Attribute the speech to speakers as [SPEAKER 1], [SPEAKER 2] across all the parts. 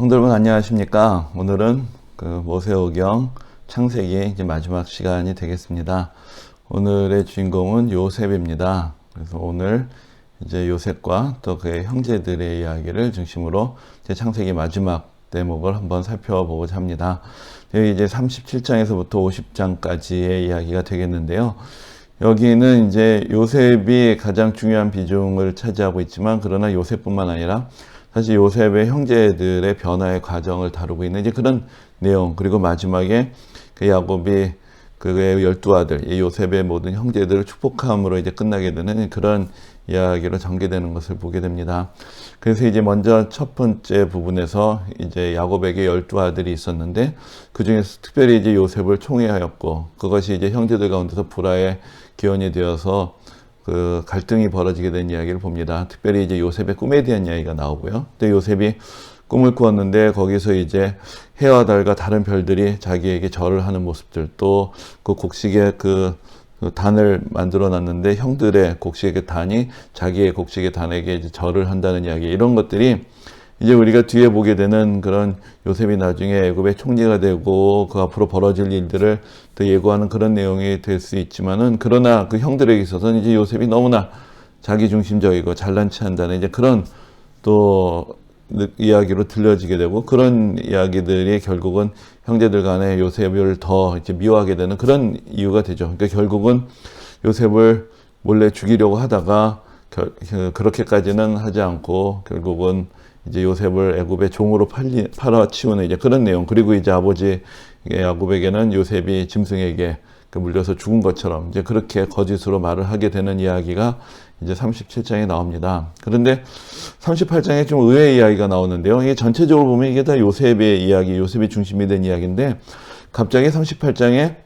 [SPEAKER 1] 성도여러분 안녕하십니까? 오늘은 모세오경 창세기 이제 마지막 시간이 되겠습니다. 오늘의 주인공은 요셉입니다. 그래서 오늘 이제 요셉과 또 그의 형제들의 이야기를 중심으로 이제 창세기 마지막 대목을 한번 살펴보고자 합니다. 여기 이제 37장에서부터 50장까지의 이야기가 되겠는데요. 여기는 이제 요셉이 가장 중요한 비중을 차지하고 있지만, 그러나 요셉뿐만 아니라 사실 요셉의 형제들의 변화의 과정을 다루고 있는 이제 그런 내용, 그리고 마지막에 그 야곱이 그의 12아들, 이 요셉의 모든 형제들을 축복함으로 이제 끝나게 되는 그런 이야기로 전개되는 것을 보게 됩니다. 그래서 이제 먼저 첫 번째 부분에서 이제 야곱에게 12아들이 있었는데, 그 중에서 특별히 이제 요셉을 총애하였고, 그것이 이제 형제들 가운데서 불화의 기원이 되어서 그 갈등이 벌어지게 된 이야기를 봅니다. 특별히 이제 요셉의 꿈에 대한 이야기가 나오고요. 또 요셉이 꿈을 꾸었는데 거기서 이제 해와 달과 다른 별들이 자기에게 절을 하는 모습들, 또 그 곡식의 그 단을 만들어 놨는데 형들의 곡식의 단이 자기의 곡식의 단에게 이제 절을 한다는 이야기, 이런 것들이 이제 우리가 뒤에 보게 되는 그런 요셉이 나중에 애굽의 총리가 되고 그 앞으로 벌어질 일들을 더 예고하는 그런 내용이 될 수 있지만은, 그러나 그 형들에게 있어서는 이제 요셉이 너무나 자기중심적이고 잘난치 한다는 이제 그런 또 이야기로 들려지게 되고, 그런 이야기들이 결국은 형제들 간에 요셉을 더 이제 미워하게 되는 그런 이유가 되죠. 그러니까 결국은 요셉을 몰래 죽이려고 하다가 그렇게까지는 하지 않고 결국은 이제 요셉을 애굽의 종으로 팔아치우는 이제 그런 내용. 그리고 이제 아버지 야곱에게는 요셉이 짐승에게 물려서 죽은 것처럼 이제 그렇게 거짓으로 말을 하게 되는 이야기가 이제 37장에 나옵니다. 그런데 38장에 좀 의외의 이야기가 나오는데요. 이게 전체적으로 보면 이게 다 요셉의 이야기, 요셉이 중심이 된 이야기인데, 갑자기 38장에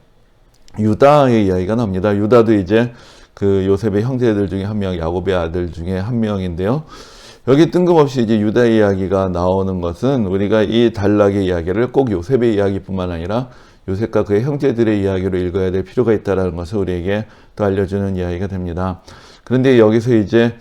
[SPEAKER 1] 유다의 이야기가 나옵니다. 유다도 이제 그 요셉의 형제들 중에 한 명, 야곱의 아들 중에 한 명인데요. 여기 뜬금없이 이제 유다 이야기가 나오는 것은 우리가 이 단락의 이야기를 꼭 요셉의 이야기뿐만 아니라 요셉과 그의 형제들의 이야기로 읽어야 될 필요가 있다는 것을 우리에게 또 알려주는 이야기가 됩니다. 그런데 여기서 이제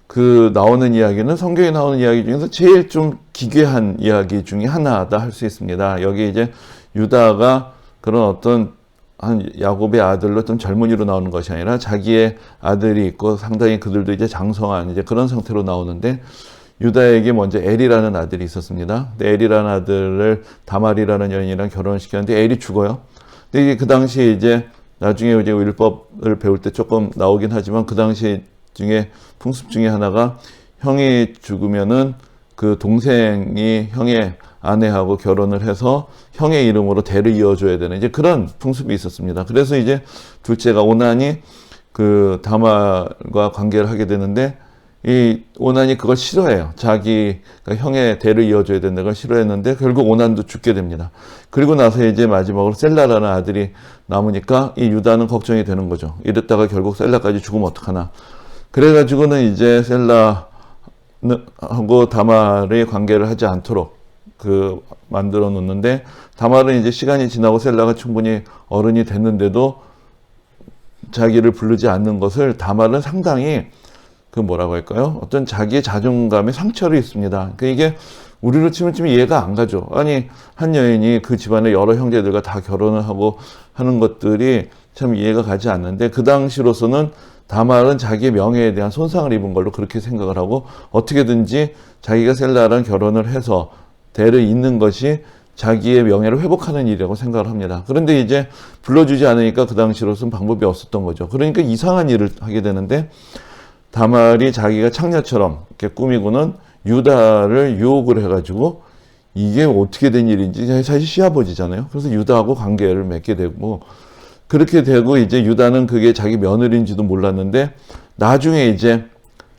[SPEAKER 1] 그 나오는 이야기는 성경에 나오는 이야기 중에서 제일 좀 기괴한 이야기 중에 하나다 할 수 있습니다. 여기 이제 유다가 그런 어떤 한 야곱의 아들로 좀 젊은이로 나오는 것이 아니라 자기의 아들이 있고 상당히 그들도 이제 장성한 이제 그런 상태로 나오는데, 유다에게 먼저 엘이라는 아들이 있었습니다. 근데 엘이라는 아들을 다말이라는 여인이랑 결혼을 시켰는데 엘이 죽어요. 근데 이게 그 당시에 이제 나중에 이제 율법을 배울 때 조금 나오긴 하지만, 그 당시 중에 풍습 중에 하나가 형이 죽으면은 그 동생이 형의 아내하고 결혼을 해서 형의 이름으로 대를 이어줘야 되는 이제 그런 풍습이 있었습니다. 그래서 이제 둘째가 오난이 그 다말과 관계를 하게 되는데, 이 오난이 그걸 싫어해요. 자기가 형의 대를 이어줘야 된다는 걸 싫어했는데 결국 오난도 죽게 됩니다. 그리고 나서 이제 마지막으로 셀라라는 아들이 남으니까 이 유다는 걱정이 되는 거죠. 이랬다가 결국 셀라까지 죽으면 어떡하나. 그래가지고는 이제 셀라하고 다말의 관계를 하지 않도록 만들어 놓는데, 다말은 이제 시간이 지나고 셀라가 충분히 어른이 됐는데도 자기를 부르지 않는 것을 다말은 상당히 뭐라고 할까요? 어떤 자기의 자존감에 상처를 입습니다. 그러니까 이게 우리로 치면 좀 이해가 안 가죠. 아니, 한 여인이 그 집안의 여러 형제들과 다 결혼을 하고 하는 것들이 참 이해가 가지 않는데, 그 당시로서는 다말은 자기의 명예에 대한 손상을 입은 걸로 그렇게 생각을 하고, 어떻게든지 자기가 셀라랑 결혼을 해서 대를 잇는 것이 자기의 명예를 회복하는 일이라고 생각을 합니다. 그런데 이제 불러주지 않으니까 그 당시로서는 방법이 없었던 거죠. 그러니까 이상한 일을 하게 되는데, 다말이 자기가 창녀처럼 이렇게 꾸미고는 유다를 유혹을 해가지고, 이게 어떻게 된 일인지, 사실 시아버지잖아요. 그래서 유다하고 관계를 맺게 되고, 그렇게 되고 이제 유다는 그게 자기 며느리인지도 몰랐는데, 나중에 이제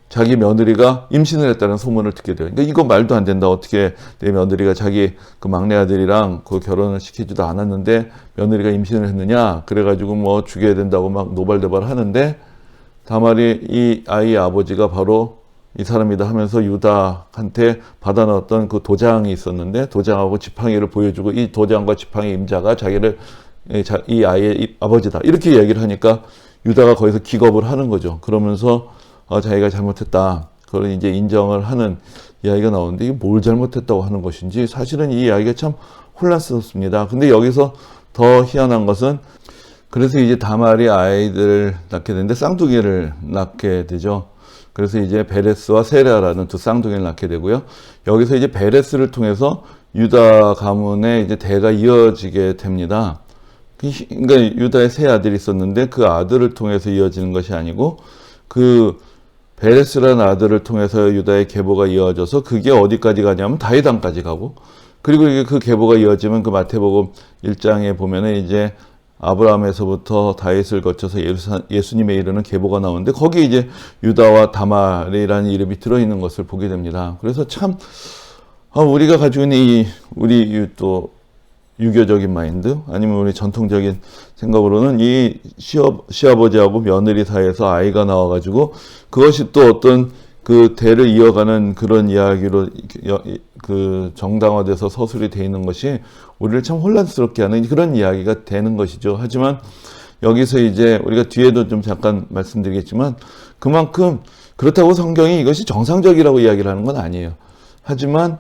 [SPEAKER 1] 자기 며느리가 임신을 했다는 소문을 듣게 돼요. 그러니까 이거 말도 안 된다. 어떻게 내 며느리가 자기 그 막내 아들이랑 그 결혼을 시키지도 않았는데 며느리가 임신을 했느냐. 그래가지고 뭐 죽여야 된다고 막 노발대발 하는데, 다말이 이 아이의 아버지가 바로 이 사람이다 하면서 유다한테 받아 넣었던 그 도장이 있었는데, 도장하고 지팡이를 보여주고 이 도장과 지팡이 임자가 자기를 이 아이의 아버지다 이렇게 얘기를 하니까 유다가 거기서 기겁을 하는 거죠. 그러면서 자기가 잘못했다. 그걸 이제 인정을 하는 이야기가 나오는데 이게 뭘 잘못했다고 하는 것인지 사실은 이 이야기가 참 혼란스럽습니다. 근데 여기서 더 희한한 것은 그래서 이제 다말이 아이들을 낳게 되는데 쌍둥이를 낳게 되죠. 그래서 이제 베레스와 세라라는 두 쌍둥이를 낳게 되고요. 여기서 이제 베레스를 통해서 유다 가문의 이제 대가 이어지게 됩니다. 그러니까 유다의 세 아들이 있었는데 그 아들을 통해서 이어지는 것이 아니고 그 베레스라는 아들을 통해서 유다의 계보가 이어져서 그게 어디까지 가냐면 다윗 왕까지 가고 그리고 이게 그 계보가 이어지면 그 마태복음 1장에 보면은 이제 아브라함에서부터 다윗을 거쳐서 예수님에 이르는 계보가 나오는데 거기에 이제 유다와 다말이라는 이름이 들어있는 것을 보게 됩니다. 그래서 참 우리가 가지고 있는 우리 또 유교적인 마인드 아니면 우리 전통적인 생각으로는 이 시아버지하고 며느리 사이에서 아이가 나와가지고 그것이 또 어떤 그 대를 이어가는 그런 이야기로 그 정당화돼서 서술이 돼 있는 것이 우리를 참 혼란스럽게 하는 그런 이야기가 되는 것이죠. 하지만 여기서 이제 우리가 뒤에도 좀 잠깐 말씀드리겠지만 그만큼 그렇다고 성경이 이것이 정상적이라고 이야기를 하는 건 아니에요. 하지만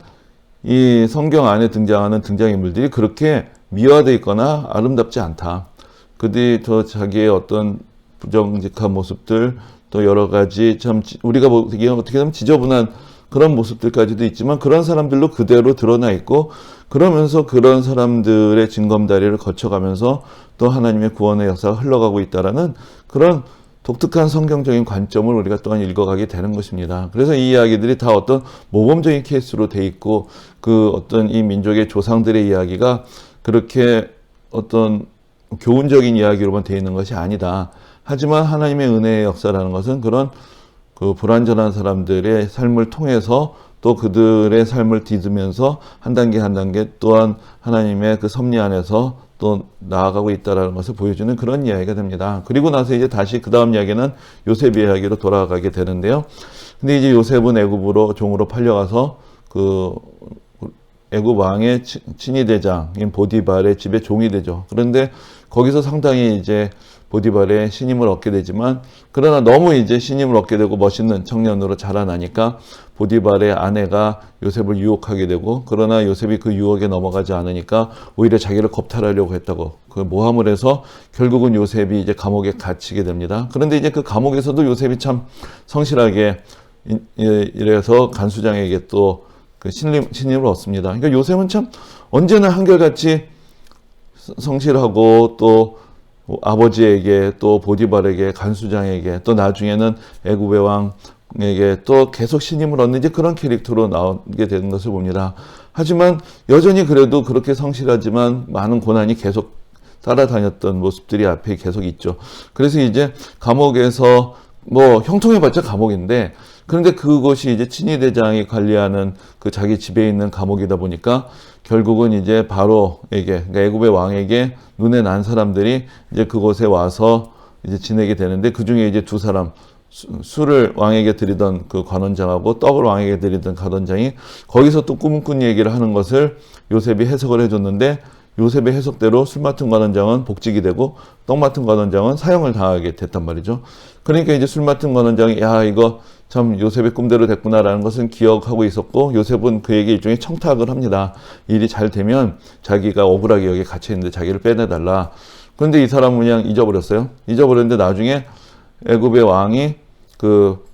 [SPEAKER 1] 이 성경 안에 등장하는 등장인물들이 그렇게 미화되어 있거나 아름답지 않다. 그들이 더 자기의 어떤 부정직한 모습들 또 여러 가지 참 우리가 보기에 어떻게 보면 지저분한 그런 모습들까지도 있지만 그런 사람들로 그대로 드러나 있고 그러면서 그런 사람들의 징검다리를 거쳐가면서 또 하나님의 구원의 역사가 흘러가고 있다라는 그런 독특한 성경적인 관점을 우리가 또한 읽어가게 되는 것입니다. 그래서 이 이야기들이 다 어떤 모범적인 케이스로 돼 있고 그 어떤 이 민족의 조상들의 이야기가 그렇게 어떤 교훈적인 이야기로만 되어 있는 것이 아니다. 하지만 하나님의 은혜의 역사라는 것은 그런 그 불완전한 사람들의 삶을 통해서 또 그들의 삶을 뒤지면서 한 단계 한 단계 또한 하나님의 그 섭리 안에서 또 나아가고 있다는 것을 보여주는 그런 이야기가 됩니다. 그리고 나서 이제 다시 그 다음 이야기는 요셉 이야기로 돌아가게 되는데요. 근데 이제 요셉은 애굽으로 종으로 팔려가서 그 애굽 왕의 친위 대장인 보디발의 집에 종이 되죠. 그런데 거기서 상당히 이제 보디발의 신임을 얻게 되지만 그러나 너무 이제 신임을 얻게 되고 멋있는 청년으로 자라나니까 보디발의 아내가 요셉을 유혹하게 되고 그러나 요셉이 그 유혹에 넘어가지 않으니까 오히려 자기를 겁탈하려고 했다고 그 모함을 해서 결국은 요셉이 이제 감옥에 갇히게 됩니다. 그런데 이제 그 감옥에서도 요셉이 참 성실하게 이래서 간수장에게 또 그 신임을 얻습니다. 그러니까 요셉은 참 언제나 한결같이 성실하고 또 아버지에게 또 보디발에게 간수장에게 또 나중에는 애굽의 왕에게 또 계속 신임을 얻는 이제 그런 캐릭터로 나오게 되는 것을 봅니다. 하지만 여전히 그래도 그렇게 성실하지만 많은 고난이 계속 따라다녔던 모습들이 앞에 계속 있죠. 그래서 이제 감옥에서 뭐 형통해봤자 감옥인데 그런데 그곳이 이제 친위대장이 관리하는 그 자기 집에 있는 감옥이다 보니까 결국은 이제 바로에게 그러니까 애굽의 왕에게 눈에 난 사람들이 이제 그곳에 와서 이제 지내게 되는데 그 중에 이제 두 사람 술을 왕에게 드리던 그 관원장하고 떡을 왕에게 드리던 가던장이 거기서 또 꿈을 꾼 얘기를 하는 것을 요셉이 해석을 해줬는데 요셉의 해석대로 술 맡은 관원장은 복직이 되고 떡 맡은 관원장은 사형을 당하게 됐단 말이죠. 그러니까 이제 술 맡은 관원장이 야 이거 참 요셉의 꿈대로 됐구나라는 것은 기억하고 있었고 요셉은 그에게 일종의 청탁을 합니다. 일이 잘 되면 자기가 억울하게 여기 갇혀있는데 자기를 빼내달라. 그런데 이 사람은 그냥 잊어버렸어요. 잊어버렸는데 나중에 애굽의 왕이 그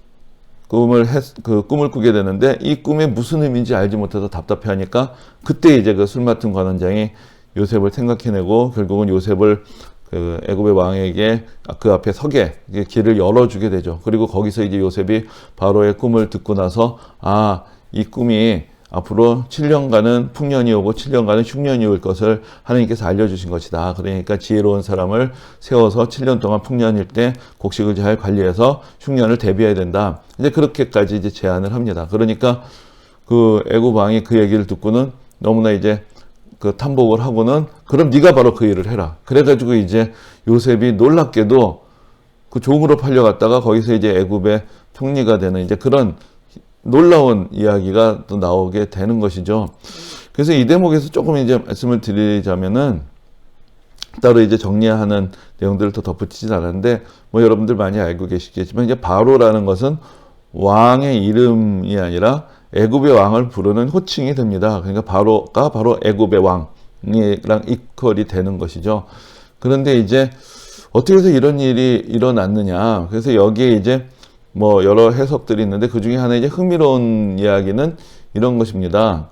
[SPEAKER 1] 꿈을 꾸게 되는데 이 꿈이 무슨 의미인지 알지 못해서 답답해하니까 그때 이제 그 술 맡은 관원장이 요셉을 생각해내고 결국은 요셉을 그 애굽의 왕에게 그 앞에 서게 길을 열어주게 되죠. 그리고 거기서 이제 요셉이 바로의 꿈을 듣고 나서 이 꿈이 앞으로 7년간은 풍년이 오고 7년간은 흉년이 올 것을 하나님께서 알려주신 것이다. 그러니까 지혜로운 사람을 세워서 7년 동안 풍년일 때 곡식을 잘 관리해서 흉년을 대비해야 된다. 이제 그렇게까지 이제 제안을 합니다. 그러니까 그 애굽 왕이 그 얘기를 듣고는 너무나 이제 그 탐복을 하고는 그럼 네가 바로 그 일을 해라. 그래가지고 이제 요셉이 놀랍게도 그 종으로 팔려갔다가 거기서 이제 애굽의 총리가 되는 이제 그런 놀라운 이야기가 또 나오게 되는 것이죠. 그래서 이 대목에서 조금 이제 말씀을 드리자면은 따로 이제 정리하는 내용들을 더 덧붙이진 않았는데 뭐 여러분들 많이 알고 계시겠지만 이제 바로라는 것은 왕의 이름이 아니라 애굽의 왕을 부르는 호칭이 됩니다. 그러니까 바로 애굽의 왕이랑 이퀄이 되는 것이죠. 그런데 이제 어떻게 해서 이런 일이 일어났느냐. 그래서 여기에 이제 뭐 여러 해석들이 있는데 그 중에 하나 이제 흥미로운 이야기는 이런 것입니다.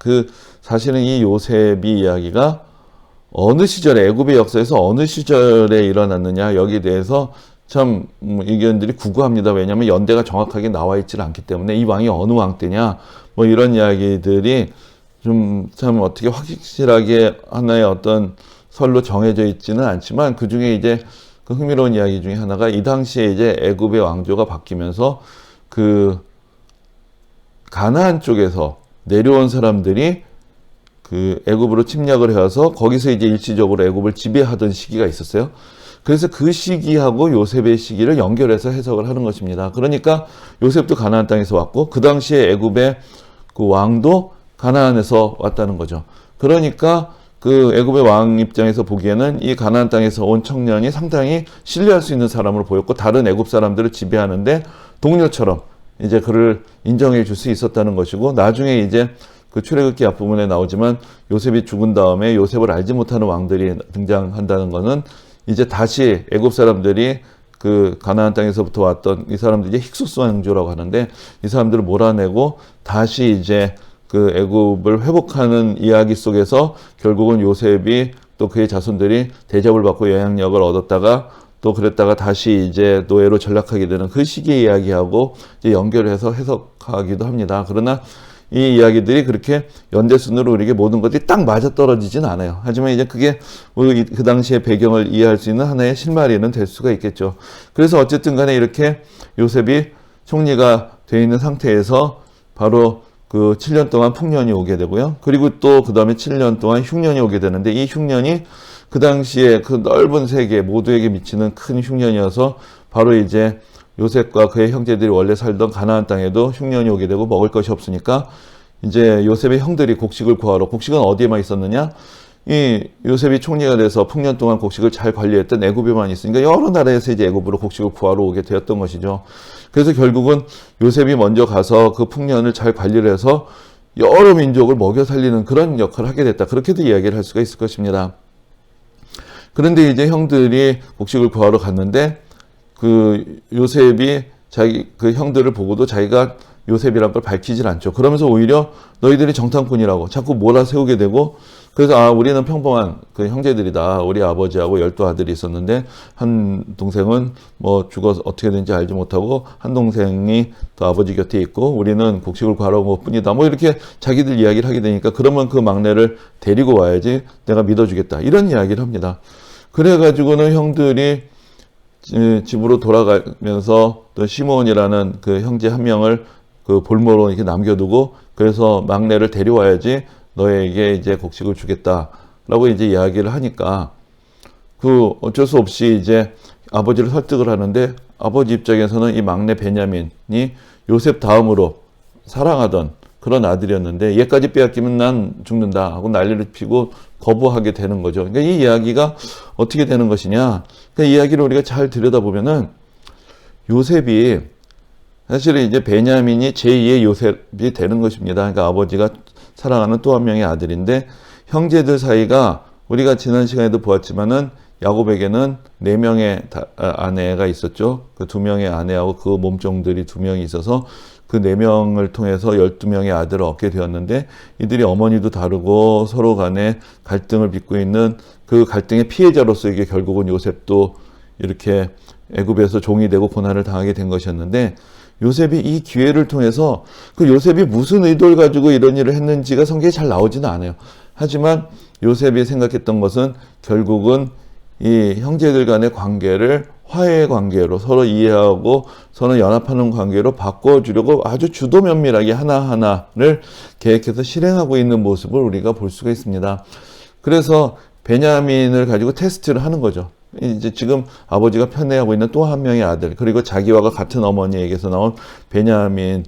[SPEAKER 1] 사실은 이 요셉이 이야기가 어느 시절에, 애굽의 역사에서 어느 시절에 일어났느냐, 여기에 대해서 참 의견들이 구구합니다. 왜냐하면 연대가 정확하게 나와 있질 않기 때문에 이 왕이 어느 왕 때냐, 뭐 이런 이야기들이 좀 참 어떻게 확실하게 하나의 어떤 설로 정해져 있지는 않지만, 그 중에 이제 그 흥미로운 이야기 중에 하나가 이 당시에 이제 애굽의 왕조가 바뀌면서 그 가나안 쪽에서 내려온 사람들이 그 애굽으로 침략을 해와서 거기서 이제 일시적으로 애굽을 지배하던 시기가 있었어요. 그래서 그 시기하고 요셉의 시기를 연결해서 해석을 하는 것입니다. 그러니까 요셉도 가나안 땅에서 왔고 그 당시에 애굽의 그 왕도 가나안에서 왔다는 거죠. 그러니까 그 애굽의 왕 입장에서 보기에는 이 가나안 땅에서 온 청년이 상당히 신뢰할 수 있는 사람으로 보였고, 다른 애굽 사람들을 지배하는데 동료처럼 이제 그를 인정해 줄 수 있었다는 것이고, 나중에 이제 그 출애굽기 앞부분에 나오지만 요셉이 죽은 다음에 요셉을 알지 못하는 왕들이 등장한다는 것은 이제 다시 애굽 사람들이 그 가나안 땅에서부터 왔던 이 사람들이 힉소스 왕조라고 하는데, 이 사람들을 몰아내고 다시 이제 그 애굽을 회복하는 이야기 속에서 결국은 요셉이 또 그의 자손들이 대접을 받고 영향력을 얻었다가 또 그랬다가 다시 이제 노예로 전락하게 되는 그 시기의 이야기하고 이제 연결해서 해석하기도 합니다. 그러나 이 이야기들이 그렇게 연대순으로 우리에게 모든 것들이 딱 맞아떨어지진 않아요. 하지만 이제 그게 그 당시의 배경을 이해할 수 있는 하나의 실마리는 될 수가 있겠죠. 그래서 어쨌든 간에 이렇게 요셉이 총리가 되어 있는 상태에서 바로 그 7년 동안 풍년이 오게 되고요. 그리고 또 그 다음에 7년 동안 흉년이 오게 되는데, 이 흉년이 그 당시에 그 넓은 세계 모두에게 미치는 큰 흉년이어서 바로 이제 요셉과 그의 형제들이 원래 살던 가나안 땅에도 흉년이 오게 되고 먹을 것이 없으니까 이제 요셉의 형들이 곡식을 구하러, 곡식은 어디에만 있었느냐? 이 요셉이 총리가 돼서 풍년 동안 곡식을 잘 관리했던 애굽에만 있으니까 여러 나라에서 이제 애굽으로 곡식을 구하러 오게 되었던 것이죠. 그래서 결국은 요셉이 먼저 가서 그 풍년을 잘 관리를 해서 여러 민족을 먹여 살리는 그런 역할을 하게 됐다. 그렇게도 이야기를 할 수가 있을 것입니다. 그런데 이제 형들이 곡식을 구하러 갔는데 그 요셉이 자기 그 형들을 보고도 자기가 요셉이란 걸 밝히질 않죠. 그러면서 오히려 너희들이 정탐꾼이라고 자꾸 몰아세우게 되고, 그래서 우리는 평범한 그 형제들이다. 우리 아버지하고 12아들이 있었는데 한 동생은 뭐 죽어서 어떻게 된지 알지 못하고 한 동생이 또 아버지 곁에 있고 우리는 곡식을 구하러 온 것뿐이다. 뭐 이렇게 자기들 이야기를 하게 되니까, 그러면 그 막내를 데리고 와야지 내가 믿어주겠다. 이런 이야기를 합니다. 그래가지고는 형들이 집으로 돌아가면서 또 시몬이라는 그 형제 한 명을 그 볼모로 이렇게 남겨두고, 그래서 막내를 데려와야지 너에게 이제 곡식을 주겠다라고 이제 이야기를 하니까 그 어쩔 수 없이 이제 아버지를 설득을 하는데, 아버지 입장에서는 이 막내 베냐민이 요셉 다음으로 사랑하던 그런 아들이었는데 얘까지 빼앗기면 난 죽는다 하고 난리를 피고 거부하게 되는 거죠. 그러니까 이 이야기가 어떻게 되는 것이냐. 그러니까 이 이야기를 우리가 잘 들여다보면은 요셉이 사실은 이제 베냐민이 제2의 요셉이 되는 것입니다. 그러니까 아버지가 사랑하는 또 한 명의 아들인데, 형제들 사이가 우리가 지난 시간에도 보았지만은 야곱에게는 4명의 아내가 있었죠. 그 2명의 아내하고 그 몸종들이 2명이 있어서 그 4명을 통해서 12명의 아들을 얻게 되었는데, 이들이 어머니도 다르고 서로 간에 갈등을 빚고 있는 그 갈등의 피해자로서 이게 결국은 요셉도 이렇게 애굽에서 종이 되고 고난을 당하게 된 것이었는데, 요셉이 이 기회를 통해서 그 요셉이 무슨 의도를 가지고 이런 일을 했는지가 성경에 잘 나오지는 않아요. 하지만 요셉이 생각했던 것은 결국은 이 형제들 간의 관계를 화해의 관계로 서로 이해하고 서로 연합하는 관계로 바꿔주려고 아주 주도 면밀하게 하나하나를 계획해서 실행하고 있는 모습을 우리가 볼 수가 있습니다. 그래서 베냐민을 가지고 테스트를 하는 거죠. 이제 지금 아버지가 편애하고 있는 또 한 명의 아들, 그리고 자기와 같은 어머니에게서 나온 베냐민을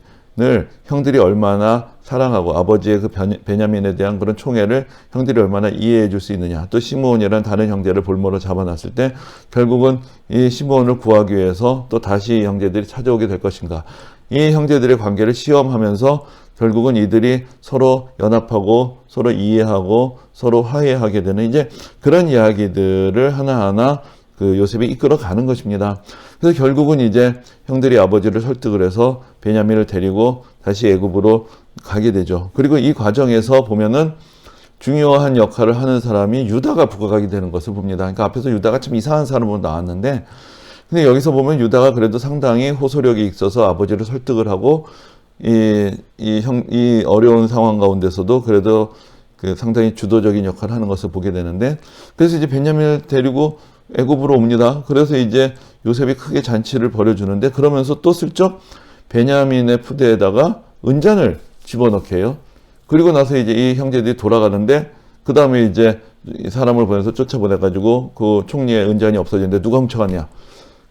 [SPEAKER 1] 형들이 얼마나 사랑하고 아버지의 그 베냐민에 대한 그런 총애를 형들이 얼마나 이해해 줄 수 있느냐. 또 시므온이라는 다른 형제를 볼모로 잡아놨을 때 결국은 이 시므온을 구하기 위해서 또 다시 형제들이 찾아오게 될 것인가. 이 형제들의 관계를 시험하면서 결국은 이들이 서로 연합하고 서로 이해하고 서로 화해하게 되는 이제 그런 이야기들을 하나하나 그 요셉이 이끌어 가는 것입니다. 그래서 결국은 이제 형들이 아버지를 설득을 해서 베냐민을 데리고 다시 애굽으로 가게 되죠. 그리고 이 과정에서 보면은 중요한 역할을 하는 사람이 유다가 부각하게 되는 것을 봅니다. 그러니까 앞에서 유다가 참 이상한 사람으로 나왔는데, 근데 여기서 보면 유다가 그래도 상당히 호소력이 있어서 아버지를 설득을 하고, 이 어려운 상황 가운데서도 그래도 그 상당히 주도적인 역할을 하는 것을 보게 되는데, 그래서 이제 베냐민을 데리고 애굽으로 옵니다. 그래서 이제 요셉이 크게 잔치를 벌여주는데, 그러면서 또 슬쩍 베냐민의 푸대에다가 은잔을 집어넣게 해요. 그리고 나서 이제 이 형제들이 돌아가는데, 그 다음에 이제 사람을 보내서 쫓아보내가지고 그 총리의 은잔이 없어졌는데 누가 훔쳐갔냐.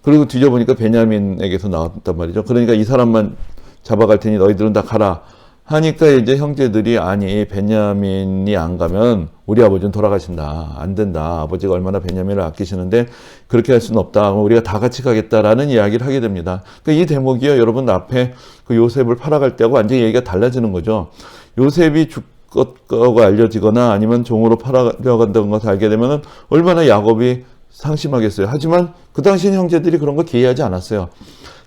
[SPEAKER 1] 그리고 뒤져보니까 베냐민에게서 나왔단 말이죠. 그러니까 이 사람만 잡아갈 테니 너희들은 다 가라 하니까 이제 형제들이 아니 베냐민이 안 가면 우리 아버지는 돌아가신다. 안 된다. 아버지가 얼마나 베냐민을 아끼시는데 그렇게 할 수는 없다. 우리가 다 같이 가겠다라는 이야기를 하게 됩니다. 그러니까 이 대목이요. 여러분 앞에 그 요셉을 팔아갈 때하고 완전히 얘기가 달라지는 거죠. 요셉이 죽었다고 알려지거나 아니면 종으로 팔아간다는 것을 알게 되면 얼마나 야곱이 상심하겠어요. 하지만 그 당시 형제들이 그런 거 기회하지 않았어요.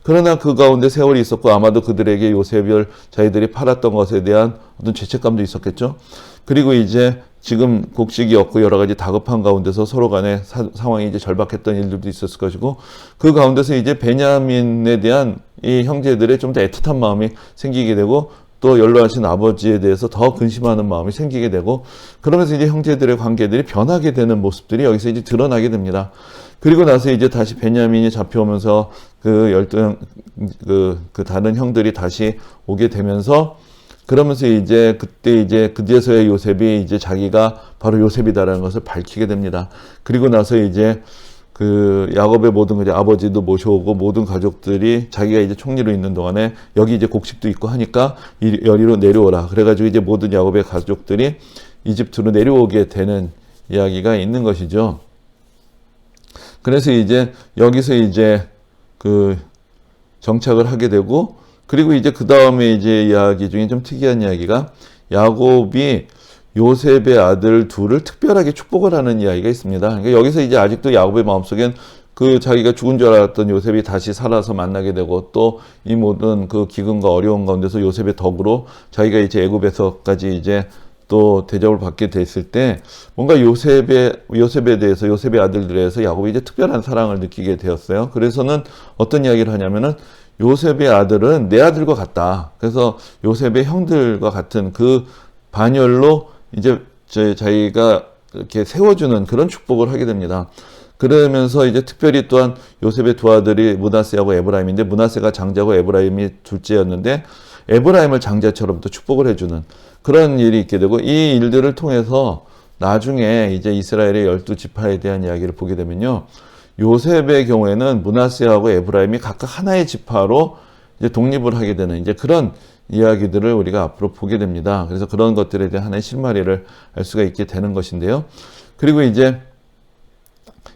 [SPEAKER 1] 그러나 그 가운데 세월이 있었고 아마도 그들에게 요셉을 자기들이 팔았던 것에 대한 어떤 죄책감도 있었겠죠. 그리고 이제 지금 곡식이 없고 여러 가지 다급한 가운데서 서로 간에 상황이 이제 절박했던 일들도 있었을 것이고 그 가운데서 이제 베냐민에 대한 이 형제들의 좀 더 애틋한 마음이 생기게 되고 또 연로하신 아버지에 대해서 더 근심하는 마음이 생기게 되고 그러면서 이제 형제들의 관계들이 변하게 되는 모습들이 여기서 이제 드러나게 됩니다. 그리고 나서 이제 다시 베냐민이 잡혀오면서 그 다른 형들이 다시 오게 되면서 그러면서 이제 그때 이제 그제서야 요셉이 이제 자기가 바로 요셉이다라는 것을 밝히게 됩니다. 그리고 나서 이제 그 야곱의 모든 아버지도 모셔오고 모든 가족들이 자기가 이제 총리로 있는 동안에 여기 이제 곡식도 있고 하니까 여리로 내려오라. 그래가지고 이제 모든 야곱의 가족들이 이집트로 내려오게 되는 이야기가 있는 것이죠. 그래서 이제 여기서 이제 그 정착을 하게 되고 그리고 이제 그 다음에 이제 이야기 중에 좀 특이한 이야기가 야곱이 요셉의 아들 둘을 특별하게 축복을 하는 이야기가 있습니다. 그러니까 여기서 이제 아직도 야곱의 마음속엔 그 자기가 죽은 줄 알았던 요셉이 다시 살아서 만나게 되고 또 이 모든 그 기근과 어려운 가운데서 요셉의 덕으로 자기가 이제 애굽에서까지 이제 또 대접을 받게 됐을 때 뭔가 요셉에 대해서 요셉의 아들들에 대해서 야곱이 이제 특별한 사랑을 느끼게 되었어요. 그래서는 어떤 이야기를 하냐면은 요셉의 아들은 내 아들과 같다. 그래서 요셉의 형들과 같은 그 반열로 이제 자기가 이렇게 세워주는 그런 축복을 하게 됩니다. 그러면서 이제 특별히 또한 요셉의 두 아들이 므낫세하고 에브라임인데 므낫세가 장자고 에브라임이 둘째였는데 에브라임을 장자처럼 또 축복을 해주는 그런 일이 있게 되고 이 일들을 통해서 나중에 이제 이스라엘의 12지파에 대한 이야기를 보게 되면요. 요셉의 경우에는 므낫세하고 에브라임이 각각 하나의 지파로 이제 독립을 하게 되는 이제 그런 이야기들을 우리가 앞으로 보게 됩니다. 그래서 그런 것들에 대한 하나의 실마리를 알 수가 있게 되는 것인데요. 그리고 이제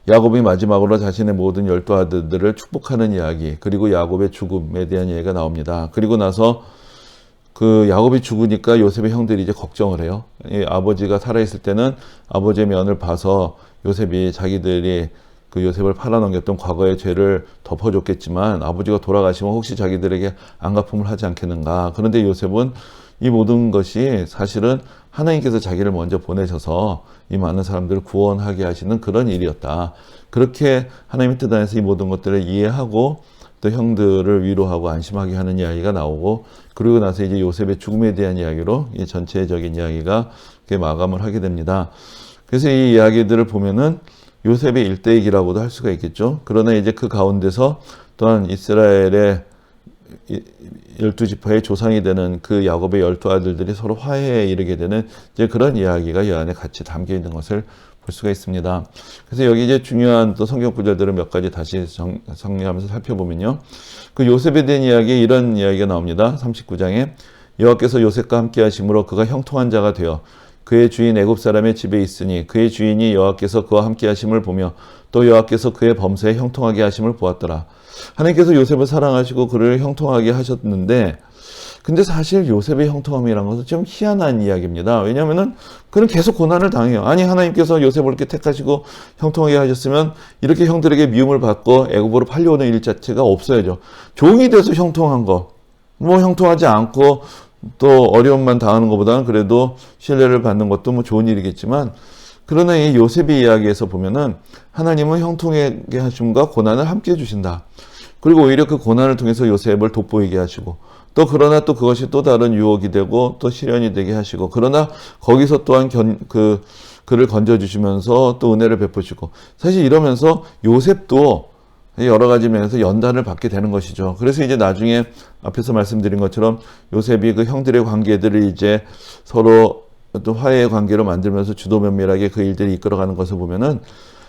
[SPEAKER 1] 야곱이 마지막으로 자신의 모든 12아들들을 축복하는 이야기, 그리고 야곱의 죽음에 대한 이야기가 나옵니다. 그리고 나서 그 야곱이 죽으니까 요셉의 형들이 이제 걱정을 해요. 이 아버지가 살아있을 때는 아버지의 면을 봐서 요셉이 자기들이 그 요셉을 팔아넘겼던 과거의 죄를 덮어줬겠지만 아버지가 돌아가시면 혹시 자기들에게 안갚음을 하지 않겠는가. 그런데 요셉은 이 모든 것이 사실은 하나님께서 자기를 먼저 보내셔서 이 많은 사람들을 구원하게 하시는 그런 일이었다. 그렇게 하나님의 뜻 안에서 이 모든 것들을 이해하고 또 형들을 위로하고 안심하게 하는 이야기가 나오고 그리고 나서 이제 요셉의 죽음에 대한 이야기로 이 전체적인 이야기가 마감을 하게 됩니다. 그래서 이 이야기들을 보면은 요셉의 일대기라고도 할 수가 있겠죠. 그러나 이제 그 가운데서 또한 이스라엘의 12지파의 조상이 되는 그 야곱의 12아들들이 서로 화해에 이르게 되는 이제 그런 이야기가 이 안에 같이 담겨 있는 것을 볼 수가 있습니다. 그래서 여기 이제 중요한 또 성경 구절들을 몇 가지 다시 정리하면서 살펴보면요. 그 요셉에 대한 이야기에 이런 이야기가 나옵니다. 39장에 여호와께서 요셉과 함께 하심으로 그가 형통한 자가 되어 그의 주인 애굽 사람의 집에 있으니 그의 주인이 여호와께서 그와 함께 하심을 보며 또 여호와께서 그의 범사에 형통하게 하심을 보았더라. 하나님께서 요셉을 사랑하시고 그를 형통하게 하셨는데, 근데 사실 요셉의 형통함이라는 것은 좀 희한한 이야기입니다. 왜냐하면은 그는 계속 고난을 당해요. 아니, 하나님께서 요셉을 이렇게 택하시고 형통하게 하셨으면 이렇게 형들에게 미움을 받고 애굽으로 팔려오는 일 자체가 없어야죠. 종이 돼서 형통한 거, 뭐 형통하지 않고 또 어려움만 당하는 것보다는 그래도 신뢰를 받는 것도 뭐 좋은 일이겠지만, 그러나 이 요셉의 이야기에서 보면은 하나님은 형통하게 하심과 고난을 함께 해주신다. 그리고 오히려 그 고난을 통해서 요셉을 돋보이게 하시고, 또 그러나 또 그것이 또 다른 유혹이 되고 또 시련이 되게 하시고, 그러나 거기서 또한 그를 건져주시면서 또 은혜를 베푸시고, 사실 이러면서 요셉도 여러 가지 면에서 연단을 받게 되는 것이죠. 그래서 이제 나중에 앞에서 말씀드린 것처럼 요셉이 그 형들의 관계들을 이제 서로 어떤 화해의 관계로 만들면서 주도 면밀하게 그 일들이 이끌어가는 것을 보면은,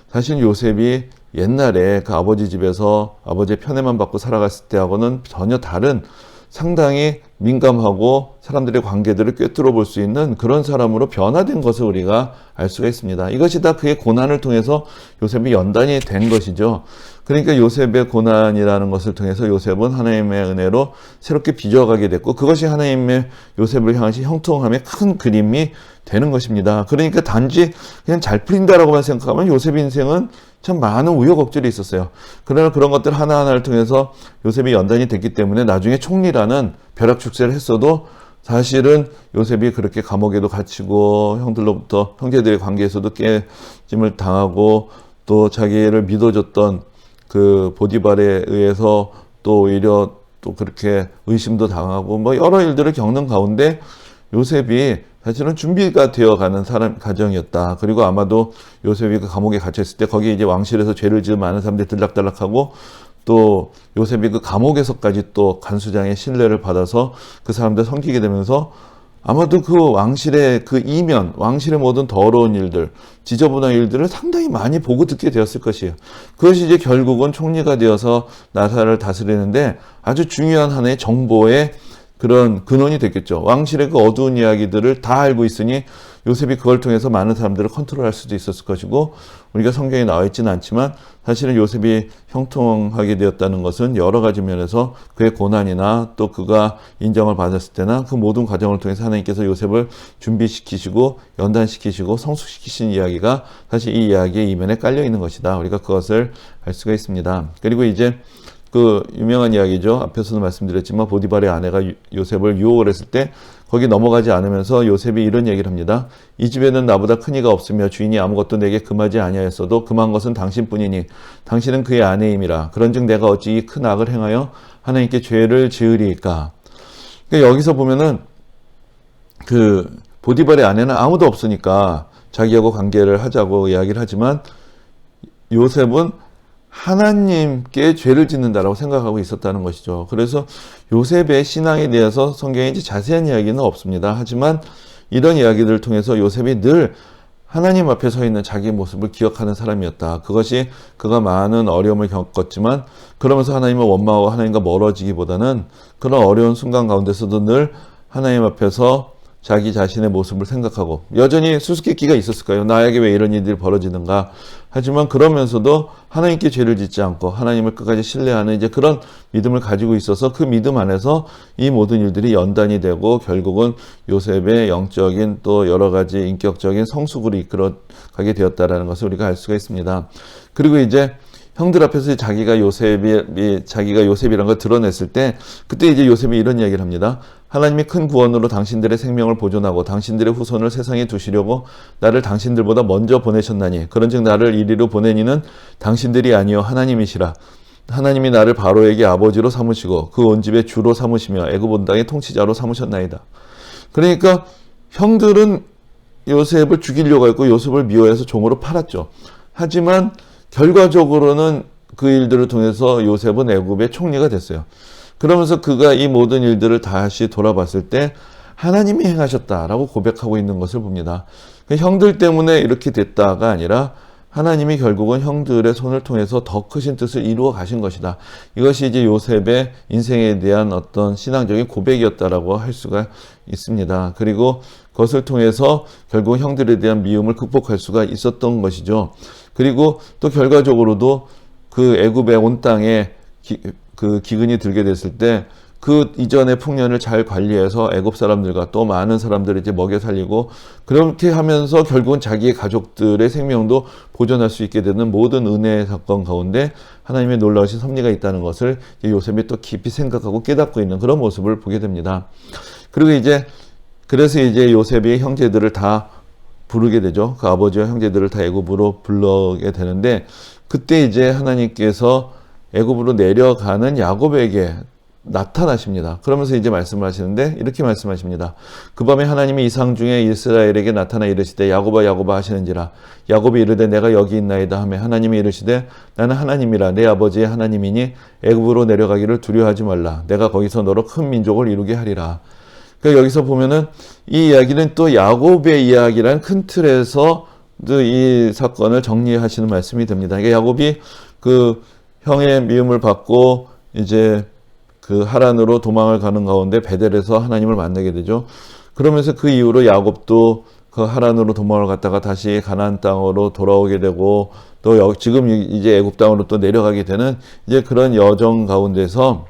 [SPEAKER 1] 사실 요셉이 옛날에 그 아버지 집에서 아버지의 편애만 받고 살아갔을 때하고는 전혀 다른, 상당히 민감하고 사람들의 관계들을 꿰뚫어 볼 수 있는 그런 사람으로 변화된 것을 우리가 알 수가 있습니다. 이것이 다 그의 고난을 통해서 요셉이 연단이 된 것이죠. 그러니까 요셉의 고난이라는 것을 통해서 요셉은 하나님의 은혜로 새롭게 빚어가게 됐고, 그것이 하나님의 요셉을 향하신 형통함의 큰 그림이 되는 것입니다. 그러니까 단지 그냥 잘 풀린다라고만 생각하면 요셉의 인생은 참 많은 우여곡절이 있었어요. 그러나 그런 것들 하나하나를 통해서 요셉이 연단이 됐기 때문에 나중에 총리라는 벼락축세를 했어도 사실은 요셉이 그렇게 감옥에도 갇히고 형들로부터, 형제들의 관계에서도 깨짐을 당하고, 또 자기를 믿어줬던 그 보디발에 의해서 또 오히려 또 그렇게 의심도 당하고, 뭐 여러 일들을 겪는 가운데 요셉이 사실은 준비가 되어가는 가정이었다. 그리고 아마도 요셉이 그 감옥에 갇혔을 때 거기 이제 왕실에서 죄를 지은 많은 사람들이 들락달락하고, 또 요셉이 그 감옥에서까지 또 간수장의 신뢰를 받아서 그 사람들 섬기게 되면서 아마도 그 왕실의 그 이면, 왕실의 모든 더러운 일들, 지저분한 일들을 상당히 많이 보고 듣게 되었을 것이에요. 그것이 이제 결국은 총리가 되어서 나라를 다스리는데 아주 중요한 하나의 정보의 그런 근원이 됐겠죠. 왕실의 그 어두운 이야기들을 다 알고 있으니 요셉이 그걸 통해서 많은 사람들을 컨트롤할 수도 있었을 것이고, 우리가 성경에 나와 있지는 않지만 사실은 요셉이 형통하게 되었다는 것은 여러 가지 면에서 그의 고난이나 또 그가 인정을 받았을 때나 그 모든 과정을 통해서 하나님께서 요셉을 준비시키시고 연단시키시고 성숙시키신 이야기가 사실 이 이야기의 이면에 깔려 있는 것이다. 우리가 그것을 알 수가 있습니다. 그리고 이제 그 유명한 이야기죠. 앞에서도 말씀드렸지만 보디발의 아내가 요셉을 유혹을 했을 때 거기 넘어가지 않으면서 요셉이 이런 얘기를 합니다. 이 집에는 나보다 큰 이가 없으며 주인이 아무것도 내게 금하지 아니하였어도 금한 것은 당신뿐이니 당신은 그의 아내임이라. 그런즉 내가 어찌 이 큰 악을 행하여 하나님께 죄를 지으리이까. 그러니까 여기서 보면은 그 보디발의 아내는 아무도 없으니까 자기하고 관계를 하자고 이야기를 하지만, 요셉은 하나님께 죄를 짓는다라고 생각하고 있었다는 것이죠. 그래서 요셉의 신앙에 대해서 성경에 이제 자세한 이야기는 없습니다. 하지만 이런 이야기들을 통해서 요셉이 늘 하나님 앞에 서 있는 자기의 모습을 기억하는 사람이었다. 그것이 그가 많은 어려움을 겪었지만 그러면서 하나님을 원망하고 하나님과 멀어지기보다는 그런 어려운 순간 가운데서도 늘 하나님 앞에서 자기 자신의 모습을 생각하고, 여전히 수수께끼가 있었을까요? 나에게 왜 이런 일들이 벌어지는가? 하지만 그러면서도 하나님께 죄를 짓지 않고 하나님을 끝까지 신뢰하는 이제 그런 믿음을 가지고 있어서 그 믿음 안에서 이 모든 일들이 연단이 되고 결국은 요셉의 영적인 또 여러 가지 인격적인 성숙으로 이끌어가게 되었다라는 것을 우리가 알 수가 있습니다. 그리고 이제 형들 앞에서 자기가 요셉이라는 걸 드러냈을 때, 그때 이제 요셉이 이런 이야기를 합니다. 하나님이 큰 구원으로 당신들의 생명을 보존하고 당신들의 후손을 세상에 두시려고 나를 당신들보다 먼저 보내셨나니, 그런즉 나를 이리로 보내니는 당신들이 아니요 하나님이시라. 하나님이 나를 바로에게 아버지로 삼으시고 그 온 집의 주로 삼으시며 애굽 온 땅의 통치자로 삼으셨나이다. 그러니까 형들은 요셉을 죽이려고 했고 요셉을 미워해서 종으로 팔았죠. 하지만 결과적으로는 그 일들을 통해서 요셉은 애굽의 총리가 됐어요. 그러면서 그가 이 모든 일들을 다시 돌아봤을 때 하나님이 행하셨다라고 고백하고 있는 것을 봅니다. 형들 때문에 이렇게 됐다가 아니라 하나님이 결국은 형들의 손을 통해서 더 크신 뜻을 이루어 가신 것이다. 이것이 이제 요셉의 인생에 대한 어떤 신앙적인 고백이었다라고 할 수가 있습니다. 그리고 그것을 통해서 결국 형들에 대한 미움을 극복할 수가 있었던 것이죠. 그리고 또 결과적으로도 그 애굽의 온 땅에 그 기근이 들게 됐을 때 그 이전의 풍년을 잘 관리해서 애굽 사람들과 또 많은 사람들을 이제 먹여 살리고 그렇게 하면서 결국은 자기의 가족들의 생명도 보존할 수 있게 되는 모든 은혜의 사건 가운데 하나님의 놀라우신 섭리가 있다는 것을 요셉이 또 깊이 생각하고 깨닫고 있는 그런 모습을 보게 됩니다. 그리고 그래서 이제 요셉이 형제들을 다 부르게 되죠. 그 아버지와 형제들을 다 애굽으로 불러게 되는데 그때 이제 하나님께서 애굽으로 내려가는 야곱에게 나타나십니다. 그러면서 이제 말씀을 하시는데 이렇게 말씀하십니다. 그 밤에 하나님이 이상 중에 이스라엘에게 나타나 이르시되 야곱아 야곱아 하시는지라 야곱이 이르되 내가 여기 있나이다 하며 하나님이 이르시되 나는 하나님이라 내 아버지의 하나님이니 애굽으로 내려가기를 두려워하지 말라 내가 거기서 너로 큰 민족을 이루게 하리라. 그러니까 여기서 보면은 이 이야기는 또 야곱의 이야기라는 큰 틀에서 이 사건을 정리하시는 말씀이 됩니다. 그러니까 야곱이 그 형의 미움을 받고 이제 그 하란으로 도망을 가는 가운데 베델에서 하나님을 만나게 되죠. 그러면서 그 이후로 야곱도 그 하란으로 도망을 갔다가 다시 가나안 땅으로 돌아오게 되고 또 지금 이제 애굽 땅으로 또 내려가게 되는 이제 그런 여정 가운데서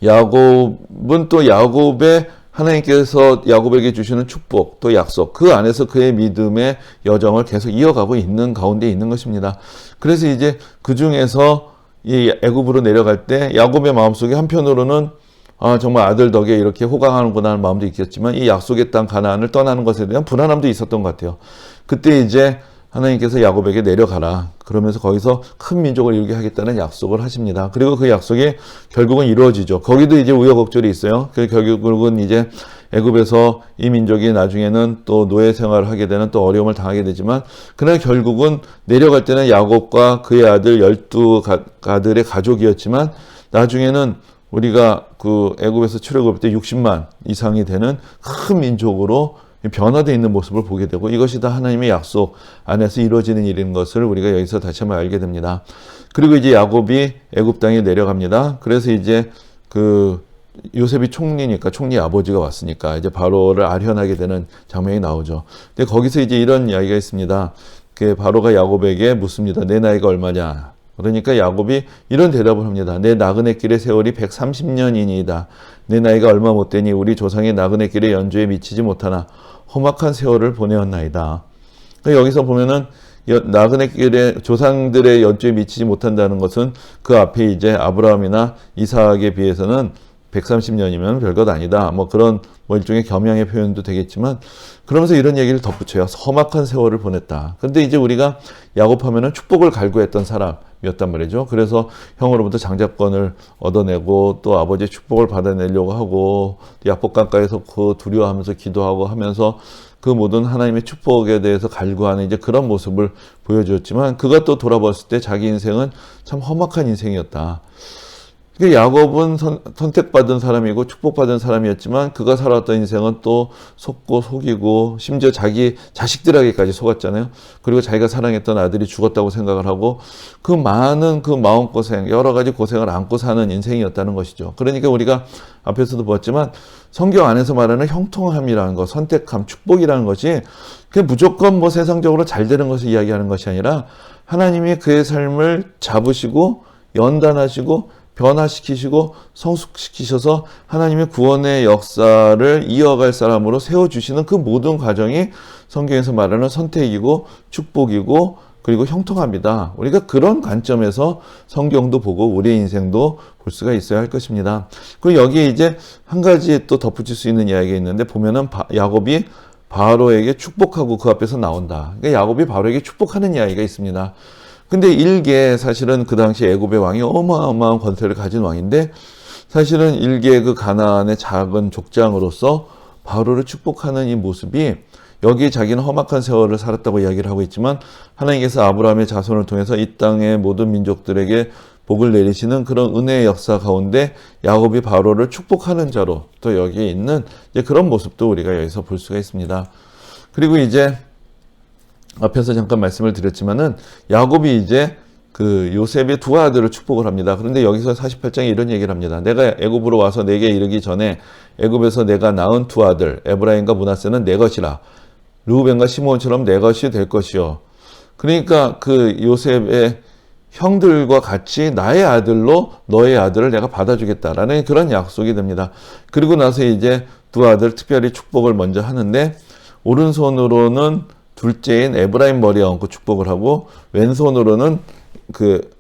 [SPEAKER 1] 야곱은 또 야곱의 하나님께서 야곱에게 주시는 축복 또 약속 그 안에서 그의 믿음의 여정을 계속 이어가고 있는 가운데 있는 것입니다. 그래서 이제 그 중에서 이 애굽으로 내려갈 때 야곱의 마음속에 한편으로는 정말 아들 덕에 이렇게 호강하는구나 하는 마음도 있겠지만 이 약속의 땅 가나안을 떠나는 것에 대한 불안함도 있었던 것 같아요. 그때 이제 하나님께서 야곱에게 내려가라 그러면서 거기서 큰 민족을 이루게 하겠다는 약속을 하십니다. 그리고 그 약속이 결국은 이루어지죠. 거기도 이제 우여곡절이 있어요. 결국은 이제 애굽에서 이 민족이 나중에는 또 노예 생활을 하게 되는 또 어려움을 당하게 되지만 그러나 결국은 내려갈 때는 야곱과 그의 아들 12가들의 가족이었지만 나중에는 우리가 그 애굽에서 출애굽할 때 60만 이상이 되는 큰 민족으로 변화되어 있는 모습을 보게 되고 이것이 다 하나님의 약속 안에서 이루어지는 일인 것을 우리가 여기서 다시 한번 알게 됩니다. 그리고 이제 야곱이 애굽 땅에 내려갑니다. 그래서 이제 그 요셉이 총리니까 총리 아버지가 왔으니까 이제 바로를 아련하게 되는 장면이 나오죠. 근데 거기서 이제 이런 이야기가 있습니다. 그 바로가 야곱에게 묻습니다. 내 나이가 얼마냐? 그러니까 야곱이 이런 대답을 합니다. 내 나그네 길의 세월이 130년이니이다. 내 나이가 얼마 못 되니 우리 조상의 나그네 길의 연주에 미치지 못하나 험악한 세월을 보내었나이다. 그러니까 여기서 보면은 나그네 길의 조상들의 연주에 미치지 못한다는 것은 그 앞에 이제 아브라함이나 이삭에 비해서는 130년이면 별것 아니다. 뭐 그런 일종의 겸양의 표현도 되겠지만 그러면서 이런 얘기를 덧붙여요. 험악한 세월을 보냈다. 근데 이제 우리가 야곱하면은 축복을 갈구했던 사람이었단 말이죠. 그래서 형으로부터 장자권을 얻어내고 또 아버지의 축복을 받아내려고 하고 야복강가에서 그 두려워하면서 기도하고 하면서 그 모든 하나님의 축복에 대해서 갈구하는 이제 그런 모습을 보여주었지만 그가 또 돌아봤을 때 자기 인생은 참 험악한 인생이었다. 야곱은 선택받은 사람이고 축복받은 사람이었지만 그가 살아왔던 인생은 또 속고 속이고 심지어 자기 자식들에게까지 속았잖아요. 그리고 자기가 사랑했던 아들이 죽었다고 생각을 하고 그 많은 그 마음고생 여러 가지 고생을 안고 사는 인생이었다는 것이죠. 그러니까 우리가 앞에서도 보았지만 성경 안에서 말하는 형통함이라는 것, 선택함, 축복이라는 것이 그냥 무조건 뭐 세상적으로 잘 되는 것을 이야기하는 것이 아니라 하나님이 그의 삶을 잡으시고 연단하시고 변화시키시고 성숙시키셔서 하나님의 구원의 역사를 이어갈 사람으로 세워주시는 그 모든 과정이 성경에서 말하는 선택이고 축복이고 그리고 형통합니다. 우리가 그런 관점에서 성경도 보고 우리의 인생도 볼 수가 있어야 할 것입니다. 그리고 여기에 이제 한 가지 또 덧붙일 수 있는 이야기가 있는데 보면은 야곱이 바로에게 축복하고 그 앞에서 나온다. 그러니까 야곱이 바로에게 축복하는 이야기가 있습니다. 근데 일개 사실은 그 당시 애굽의 왕이 어마어마한 권세를 가진 왕인데 사실은 일개 그 가나안의 작은 족장으로서 바로를 축복하는 이 모습이 여기 자기는 험악한 세월을 살았다고 이야기를 하고 있지만 하나님께서 아브라함의 자손을 통해서 이 땅의 모든 민족들에게 복을 내리시는 그런 은혜의 역사 가운데 야곱이 바로를 축복하는 자로 또 여기에 있는 이제 그런 모습도 우리가 여기서 볼 수가 있습니다. 그리고 이제 앞에서 잠깐 말씀을 드렸지만은 야곱이 이제 그 요셉의 두 아들을 축복을 합니다. 그런데 여기서 48장에 이런 얘기를 합니다. 내가 애굽으로 와서 내게 이르기 전에 애굽에서 내가 낳은 두 아들 에브라임과 므낫세는 내 것이라. 르우벤과 시므온처럼 내 것이 될 것이요. 그러니까 그 요셉의 형들과 같이 나의 아들로 너의 아들을 내가 받아주겠다라는 그런 약속이 됩니다. 그리고 나서 이제 두 아들 특별히 축복을 먼저 하는데, 오른손으로는 둘째인 에브라임 머리에 얹고 축복을 하고, 왼손으로는 그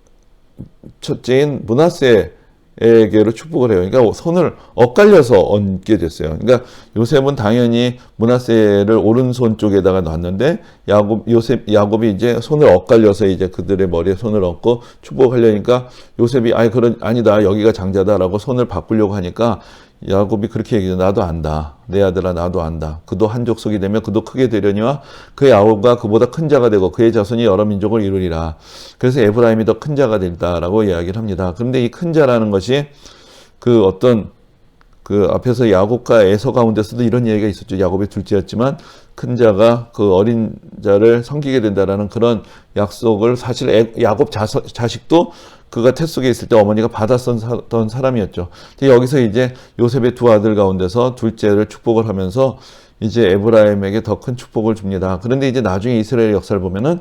[SPEAKER 1] 첫째인 므낫세에게로 축복을 해요. 그러니까 손을 엇갈려서 얹게 됐어요. 그러니까 요셉은 당연히 므낫세를 오른손 쪽에다가 놨는데, 야곱이 이제 손을 엇갈려서 이제 그들의 머리에 손을 얹고 축복하려니까, 요셉이 아니다, 여기가 장자다라고 손을 바꾸려고 하니까 야곱이 그렇게 얘기해요. 나도 안다. 내 아들아, 나도 안다. 그도 한 족속이 되며 그도 크게 되려니와 그의 아우가 그보다 큰 자가 되고 그의 자손이 여러 민족을 이루리라. 그래서 에브라임이 더 큰 자가 된다라고 이야기를 합니다. 그런데 이 큰 자라는 것이 그 어떤 그 앞에서 야곱과 에서 가운데서도 이런 얘기가 있었죠. 야곱이 둘째였지만 큰 자가 그 어린 자를 섬기게 된다라는 그런 약속을 사실 야곱 자식도 그가 태 속에 있을 때 어머니가 받았던 사람이었죠. 근데 여기서 이제 요셉의 두 아들 가운데서 둘째를 축복을 하면서 이제 에브라임에게 더 큰 축복을 줍니다. 그런데 이제 나중에 이스라엘 역사를 보면은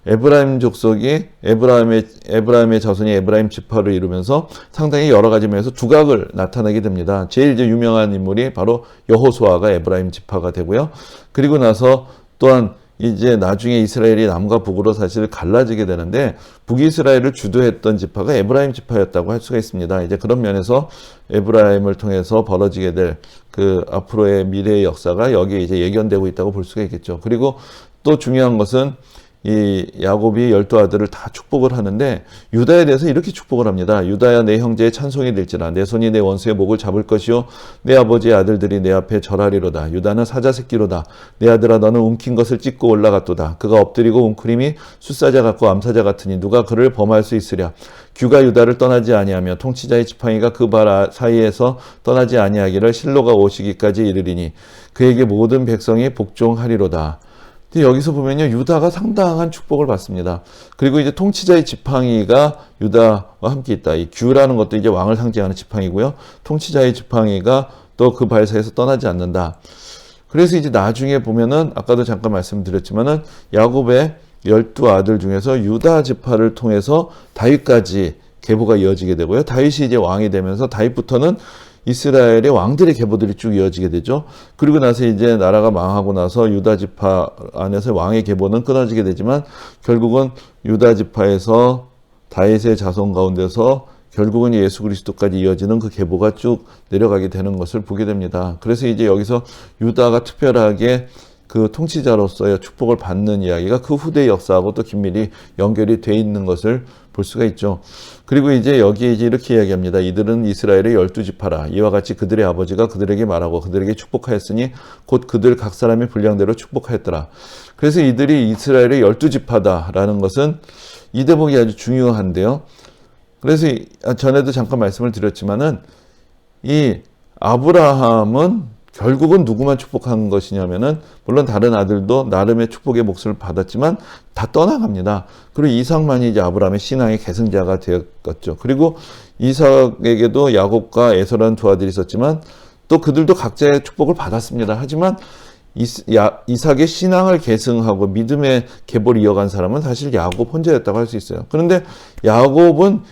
[SPEAKER 1] 에브라임 족속이 에브라임의 자손이 에브라임 지파를 이루면서 상당히 여러 가지 면에서 두각을 나타내게 됩니다. 제일 이제 유명한 인물이 바로 여호수아가 에브라임 지파가 되고요. 그리고 나서 또한 이제 나중에 이스라엘이 남과 북으로 사실 갈라지게 되는데, 북이스라엘을 주도했던 지파가 에브라임 지파였다고 할 수가 있습니다. 이제 그런 면에서 에브라임을 통해서 벌어지게 될 그 앞으로의 미래의 역사가 여기에 이제 예견되고 있다고 볼 수가 있겠죠. 그리고 또 중요한 것은 이 야곱이 12아들을 다 축복을 하는데, 유다에 대해서 이렇게 축복을 합니다. 유다야, 내 형제의 찬송이 될지라. 내 손이 내 원수의 목을 잡을 것이요 내 아버지의 아들들이 내 앞에 절하리로다. 유다는 사자 새끼로다. 내 아들아, 너는 움킨 것을 찢고 올라갔도다. 그가 엎드리고 웅크림이 숫사자 같고 암사자 같으니 누가 그를 범할 수 있으랴. 규가 유다를 떠나지 아니하며 통치자의 지팡이가 그 발 사이에서 떠나지 아니하기를 실로가 오시기까지 이르리니 그에게 모든 백성이 복종하리로다. 근데 여기서 보면요, 유다가 상당한 축복을 받습니다. 그리고 이제 통치자의 지팡이가 유다와 함께 있다. 이 규라는 것도 이제 왕을 상징하는 지팡이고요. 통치자의 지팡이가 또 그 발 사이에서 떠나지 않는다. 그래서 이제 나중에 보면은 아까도 잠깐 말씀드렸지만은 야곱의 12아들 중에서 유다 지파를 통해서 다윗까지 계보가 이어지게 되고요. 다윗이 이제 왕이 되면서 다윗부터는 이스라엘의 왕들의 계보들이 쭉 이어지게 되죠. 그리고 나서 이제 나라가 망하고 나서 유다 지파 안에서 왕의 계보는 끊어지게 되지만, 결국은 유다 지파에서 다윗의 자손 가운데서 결국은 예수 그리스도까지 이어지는 그 계보가 쭉 내려가게 되는 것을 보게 됩니다. 그래서 이제 여기서 유다가 특별하게 그 통치자로서의 축복을 받는 이야기가 그 후대의 역사하고 또 긴밀히 연결이 돼 있는 것을 볼 수가 있죠. 그리고 이제 여기에 이제 이렇게 이야기합니다. 이들은 이스라엘의 12지파라. 이와 같이 그들의 아버지가 그들에게 말하고 그들에게 축복하였으니 곧 그들 각 사람의 분량대로 축복하였더라. 그래서 이들이 이스라엘의 12지파다라는 것은 이 대목이 아주 중요한데요. 그래서 전에도 잠깐 말씀을 드렸지만은 이 아브라함은 결국은 누구만 축복한 것이냐면은, 물론 다른 아들도 나름의 축복의 몫을 받았지만 다 떠나갑니다. 그리고 이삭만이 이제 아브라함의 신앙의 계승자가 되었죠. 그리고 이삭에게도 야곱과 에서라는 두 아들이 있었지만 또 그들도 각자의 축복을 받았습니다. 하지만 이삭의 신앙을 계승하고 믿음의 계보를 이어간 사람은 사실 야곱 혼자였다고 할 수 있어요. 그런데 야곱은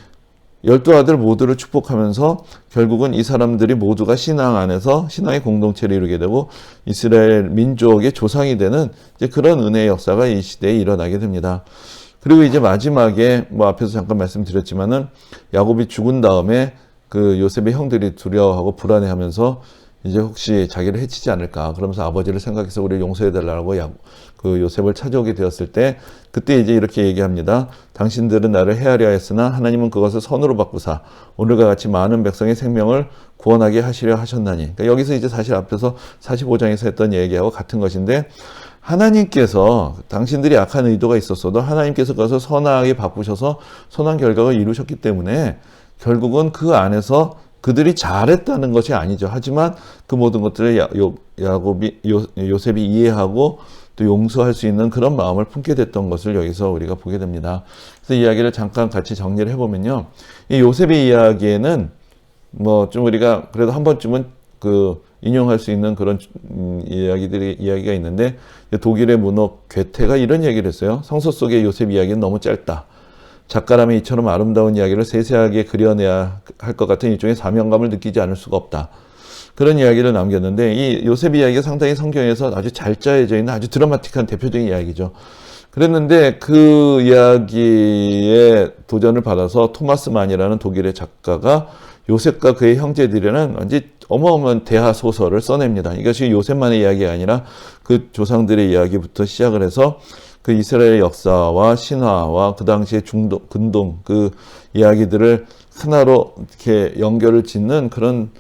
[SPEAKER 1] 12아들 모두를 축복하면서 결국은 이 사람들이 모두가 신앙 안에서 신앙의 공동체를 이루게 되고 이스라엘 민족의 조상이 되는 이제 그런 은혜의 역사가 이 시대에 일어나게 됩니다. 그리고 이제 마지막에 앞에서 잠깐 말씀드렸지만은 야곱이 죽은 다음에 그 요셉의 형들이 두려워하고 불안해하면서 이제 혹시 자기를 해치지 않을까 그러면서 아버지를 생각해서 우리를 용서해달라고 그 요셉을 찾아오게 되었을 때, 그때 이제 이렇게 얘기합니다. 당신들은 나를 해하려 했으나 하나님은 그것을 선으로 바꾸사 오늘과 같이 많은 백성의 생명을 구원하게 하시려 하셨나니. 그러니까 여기서 이제 사실 앞에서 45장에서 했던 얘기하고 같은 것인데, 하나님께서 당신들이 악한 의도가 있었어도 하나님께서 그것을 선하게 바꾸셔서 선한 결과를 이루셨기 때문에 결국은 그 안에서 그들이 잘했다는 것이 아니죠. 하지만 그 모든 것들을 요셉이 이해하고 또 용서할 수 있는 그런 마음을 품게 됐던 것을 여기서 우리가 보게 됩니다. 그래서 이야기를 잠깐 같이 정리를 해보면요. 이 요셉의 이야기에는 좀 우리가 그래도 한 번쯤은 인용할 수 있는 그런 이야기가 있는데, 독일의 문호 괴테가 이런 얘기를 했어요. 성서 속의 요셉 이야기는 너무 짧다. 작가라면 이처럼 아름다운 이야기를 세세하게 그려내야 할 것 같은 일종의 사명감을 느끼지 않을 수가 없다. 그런 이야기를 남겼는데, 이 요셉 이야기가 상당히 성경에서 아주 잘 짜여져 있는 아주 드라마틱한 대표적인 이야기죠. 그랬는데 그 이야기에 도전을 받아서 토마스 만이라는 독일의 작가가 요셉과 그의 형제들이라는 완전 어마어마한 대하 소설을 써냅니다. 이것이 요셉만의 이야기가 아니라 그 조상들의 이야기부터 시작을 해서 그 이스라엘의 역사와 신화와 그 당시의 근동 그 이야기들을 하나로 이렇게 연결을 짓는 그런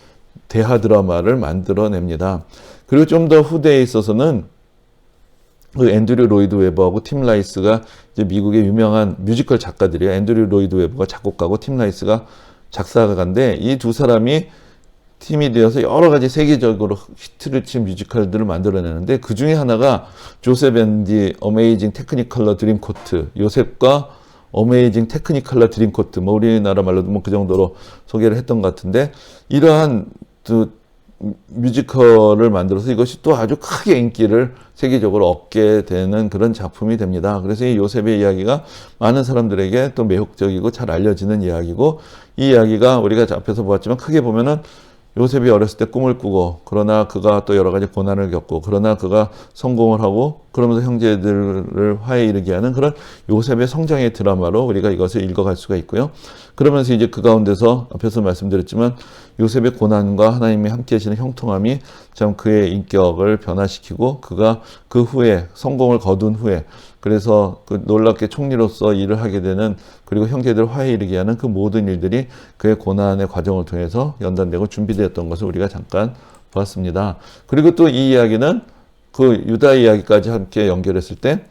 [SPEAKER 1] 대하 드라마를 만들어냅니다. 그리고 좀 더 후대에 있어서는 그 앤드류 로이드 웨버하고 팀 라이스가 이제 미국의 유명한 뮤지컬 작가들이에요. 앤드류 로이드 웨버가 작곡가고 팀 라이스가 작사가인데, 이 두 사람이 팀이 되어서 여러 가지 세계적으로 히트를 친 뮤지컬들을 만들어내는데, 그 중에 하나가 조셉 앤 디 어메이징 테크니컬러 드림 코트, 요셉과 어메이징 테크니컬러 드림 코트, 뭐 우리나라 말로도 뭐 그 정도로 소개를 했던 것 같은데, 이러한 뮤지컬을 만들어서 이것이 또 아주 크게 인기를 세계적으로 얻게 되는 그런 작품이 됩니다. 그래서 이 요셉의 이야기가 많은 사람들에게 또 매혹적이고 잘 알려지는 이야기고, 이 이야기가 우리가 앞에서 보았지만 크게 보면은 요셉이 어렸을 때 꿈을 꾸고, 그러나 그가 또 여러 가지 고난을 겪고, 그러나 그가 성공을 하고, 그러면서 형제들을 화해에 이르게 하는 그런 요셉의 성장의 드라마로 우리가 이것을 읽어갈 수가 있고요. 그러면서 이제 그 가운데서 앞에서 말씀드렸지만 요셉의 고난과 하나님이 함께 하시는 형통함이 참 그의 인격을 변화시키고, 그가 그 후에 성공을 거둔 후에 그래서 그 놀랍게 총리로서 일을 하게 되는, 그리고 형제들 화해에 이르게 하는 그 모든 일들이 그의 고난의 과정을 통해서 연단되고 준비되었던 것을 우리가 잠깐 보았습니다. 그리고 또 이 이야기는 그 유다 이야기까지 함께 연결했을 때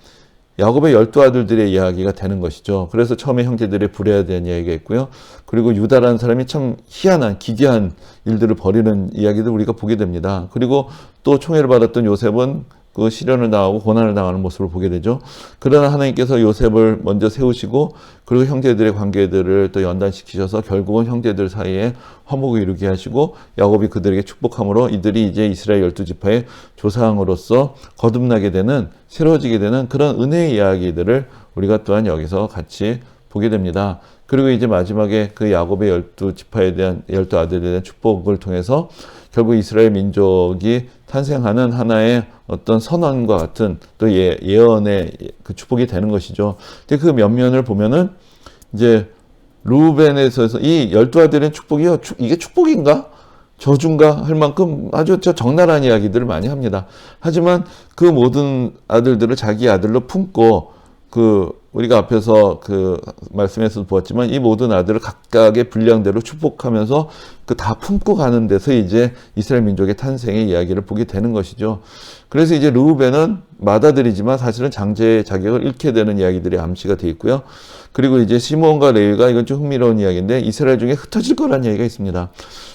[SPEAKER 1] 야곱의 12아들들의 이야기가 되는 것이죠. 그래서 처음에 형제들의 불의에 대한 이야기가 있고요. 그리고 유다라는 사람이 참 희한한 기괴한 일들을 벌이는 이야기도 우리가 보게 됩니다. 그리고 또 총애를 받았던 요셉은 그 시련을 당하고 고난을 당하는 모습을 보게 되죠. 그러나 하나님께서 요셉을 먼저 세우시고, 그리고 형제들의 관계들을 또 연단시키셔서 결국은 형제들 사이에 화목을 이루게 하시고, 야곱이 그들에게 축복함으로 이들이 이제 이스라엘 12지파의 조상으로서 거듭나게 되는, 새로워지게 되는 그런 은혜의 이야기들을 우리가 또한 여기서 같이 보게 됩니다. 그리고 이제 마지막에 그 야곱의 12지파에 대한 12아들에 대한 축복을 통해서 결국 이스라엘 민족이 탄생하는 하나의 어떤 선언과 같은 또 예언의 그 축복이 되는 것이죠. 근데 그 면면을 보면은 이제 루벤에 있어서 이 12아들의 축복이요, 이게 축복인가? 저주인가? 할 만큼 아주 적나라한 이야기들을 많이 합니다. 하지만 그 모든 아들들을 자기 아들로 품고, 우리가 앞에서 그 말씀에서도 보았지만 이 모든 아들을 각각의 분량대로 축복하면서 그 다 품고 가는 데서 이제 이스라엘 민족의 탄생의 이야기를 보게 되는 것이죠. 그래서 이제 르우벤은 맏아들이지만 사실은 장제의 자격을 잃게 되는 이야기들이 암시가 되어 있고요. 그리고 이제 시므온과 레위가, 이건 좀 흥미로운 이야기인데 이스라엘 중에 흩어질 거라는 이야기가 있습니다.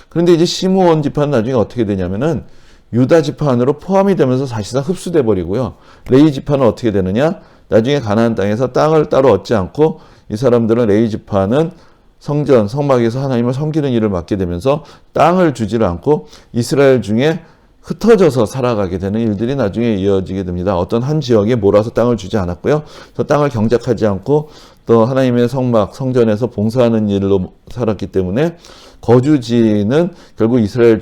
[SPEAKER 1] 그런데 이제 시므온 지파는 나중에 어떻게 되냐면은 유다 지파 안으로 포함이 되면서 사실상 흡수돼 버리고요. 레위 지파는 어떻게 되느냐? 나중에 가나안 땅에서 땅을 따로 얻지 않고 이 사람들은 레위 지파는 성전, 성막에서 하나님을 섬기는 일을 맡게 되면서 땅을 주지를 않고 이스라엘 중에 흩어져서 살아가게 되는 일들이 나중에 이어지게 됩니다. 어떤 한 지역에 몰아서 땅을 주지 않았고요. 또 땅을 경작하지 않고 또 하나님의 성막, 성전에서 봉사하는 일로 살았기 때문에 거주지는 결국 이스라엘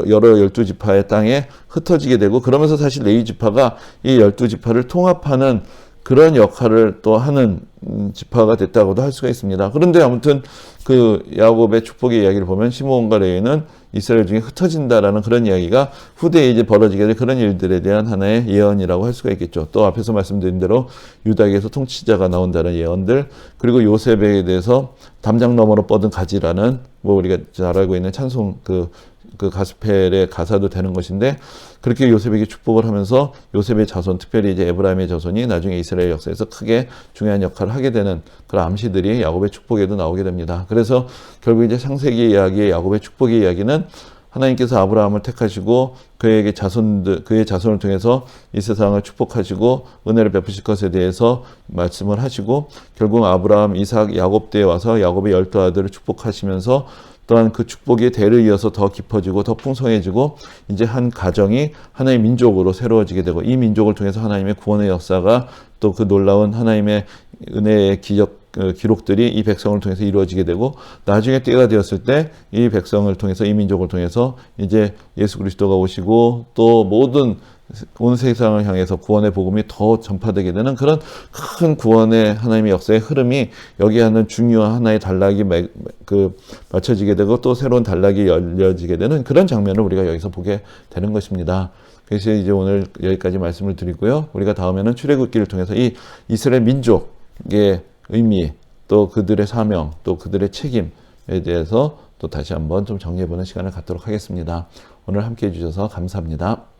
[SPEAKER 1] 여러 12지파의 땅에 흩어지게 되고, 그러면서 사실 레위 지파가 이 12지파를 통합하는 그런 역할을 또 하는 지파가 됐다고도 할 수가 있습니다. 그런데 아무튼 그 야곱의 축복의 이야기를 보면 시므온과 레위는 이스라엘 중에 흩어진다라는 그런 이야기가 후대에 이제 벌어지게 될 그런 일들에 대한 하나의 예언이라고 할 수가 있겠죠. 또 앞에서 말씀드린 대로 유다에게서 통치자가 나온다는 예언들, 그리고 요셉에 대해서 담장 너머로 뻗은 가지라는 뭐 우리가 잘 알고 있는 찬송 그 가스펠의 가사도 되는 것인데, 그렇게 요셉에게 축복을 하면서 요셉의 자손, 특별히 이제 에브라임의 자손이 나중에 이스라엘 역사에서 크게 중요한 역할을 하게 되는 그런 암시들이 야곱의 축복에도 나오게 됩니다. 그래서 결국 이제 창세기 이야기의 야곱의 축복의 이야기는 하나님께서 아브라함을 택하시고 그의 자손을 통해서 이 세상을 축복하시고 은혜를 베푸실 것에 대해서 말씀을 하시고, 결국 아브라함, 이삭, 야곱 때에 와서 야곱의 12아들을 축복하시면서 또한 그 축복이 대를 이어서 더 깊어지고 더 풍성해지고 이제 한 가정이 하나의 민족으로 새로워지게 되고 이 민족을 통해서 하나님의 구원의 역사가 또 그 놀라운 하나님의 은혜의 기록들이 이 백성을 통해서 이루어지게 되고 나중에 때가 되었을 때 이 백성을 통해서 이 민족을 통해서 이제 예수 그리스도가 오시고 또 모든 온 세상을 향해서 구원의 복음이 더 전파되게 되는 그런 큰 구원의 하나님의 역사의 흐름이 여기 하는 중요한 하나의 단락이 맞춰지게 되고 또 새로운 단락이 열려지게 되는 그런 장면을 우리가 여기서 보게 되는 것입니다. 그래서 이제 오늘 여기까지 말씀을 드리고요. 우리가 다음에는 출애굽기를 통해서 이 이스라엘 민족의 의미, 또 그들의 사명, 또 그들의 책임에 대해서 또 다시 한번 좀 정리해보는 시간을 갖도록 하겠습니다. 오늘 함께 해주셔서 감사합니다.